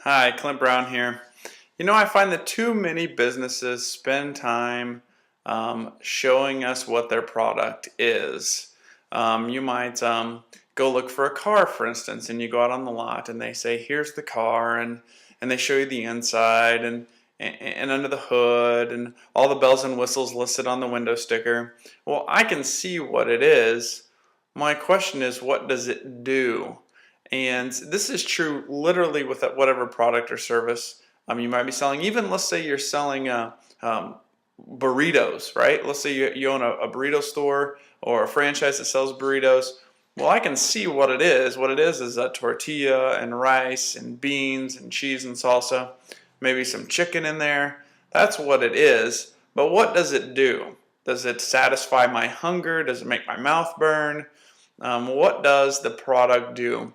Hi, Clint Brown here. I find that too many businesses spend time showing us what their product is. You might go look for a car, for instance, and you go out on the lot and they say, "Here's the car," and they show you the inside and under the hood and all the bells and whistles listed on the window sticker. Well, I can see what it is. My question is, what does it do? And this is true literally with whatever product or service you might be selling. Even let's say you're selling um, burritos, right? Let's say you own a burrito store or a franchise that sells burritos. Well, I can see what it is. What it is a tortilla and rice and beans and cheese and salsa, maybe some chicken in there. That's what it is. But what does it do? Does it satisfy my hunger? Does it make my mouth burn? What does the product do?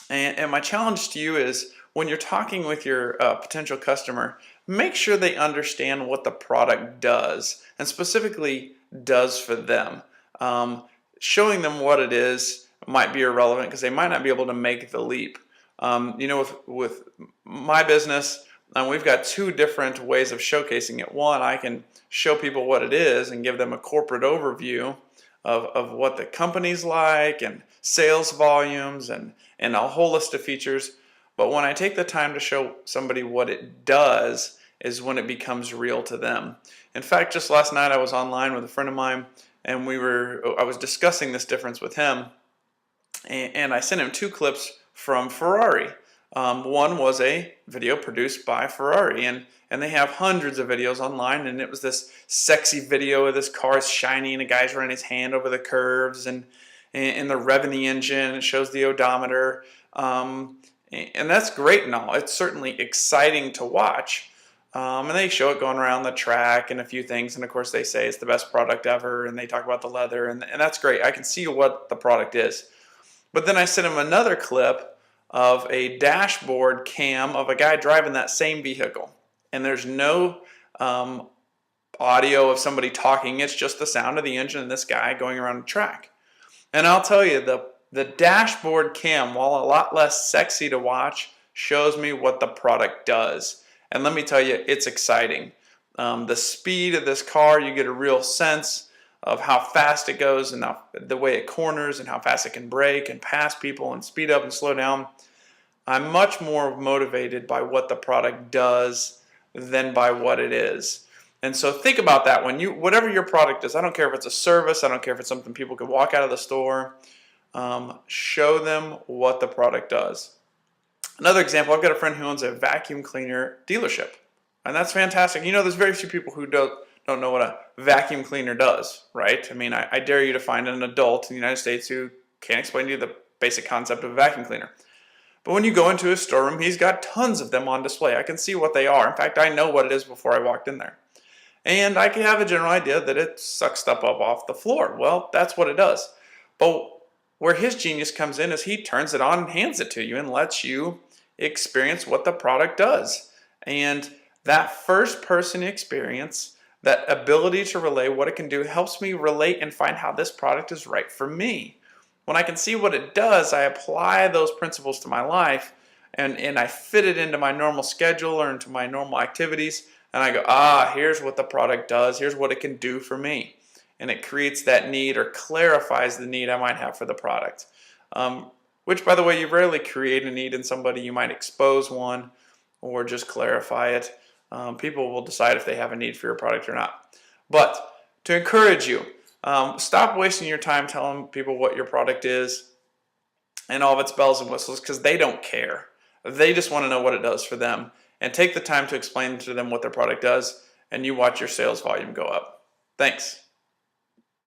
And my challenge to you is when you're talking with your potential customer, make sure they understand what the product does and specifically does for them. Showing them what it is might be irrelevant because they might not be able to make the leap. With my business, we've got two different ways of showcasing it. One, I can show people what it is and give them a corporate overview of what the company's like and sales volumes and a whole list of features. But when I take the time to show somebody what it does is when it becomes real to them. In fact, just last night I was online with a friend of mine and I was discussing this difference with him, and I sent him two clips from Ferrari. One was a video produced by Ferrari, and they have hundreds of videos online, and it was this sexy video of this car is shiny and a guy's running his hand over the curves and the rev in the engine. It shows the odometer, and that's great and all. It's certainly exciting to watch. And they show it going around the track and a few things, and of course they say it's the best product ever, and they talk about the leather, and that's great. I can see what the product is. But then I sent him another clip of a dashboard cam of a guy driving that same vehicle. And there's no audio of somebody talking. It's just the sound of the engine and this guy going around the track. And I'll tell you, the dashboard cam, while a lot less sexy to watch, shows me what the product does. And let me tell you, it's exciting. The speed of this car, you get a real sense of how fast it goes and the way it corners and how fast it can brake and pass people and speed up and slow down. I'm much more motivated by what the product does than by what it is. And so think about that when whatever your product is. I don't care if it's a service. I don't care if it's something people could walk out of the store. Show them what the product does. Another example, I've got a friend who owns a vacuum cleaner dealership. And that's fantastic. There's very few people who don't know what a vacuum cleaner does, right? I mean, I dare you to find an adult in the United States who can't explain to you the basic concept of a vacuum cleaner. But when you go into his storeroom, he's got tons of them on display. I can see what they are. In fact, I know what it is before I walked in there. And I can have a general idea that it sucks stuff up off the floor. Well, that's what it does. But where his genius comes in is he turns it on and hands it to you and lets you experience what the product does. And that first person experience, that ability to relay what it can do, helps me relate and find how this product is right for me. When I can see what it does, I apply those principles to my life and I fit it into my normal schedule or into my normal activities, and I go, here's what the product does, here's what it can do for me. And it creates that need or clarifies the need I might have for the product. Which, by the way, you rarely create a need in somebody. You might expose one or just clarify it. People will decide if they have a need for your product or not. But to encourage you, stop wasting your time telling people what your product is and all of its bells and whistles, because they don't care. They just want to know what it does for them. And take the time to explain to them what their product does, and you watch your sales volume go up. Thanks.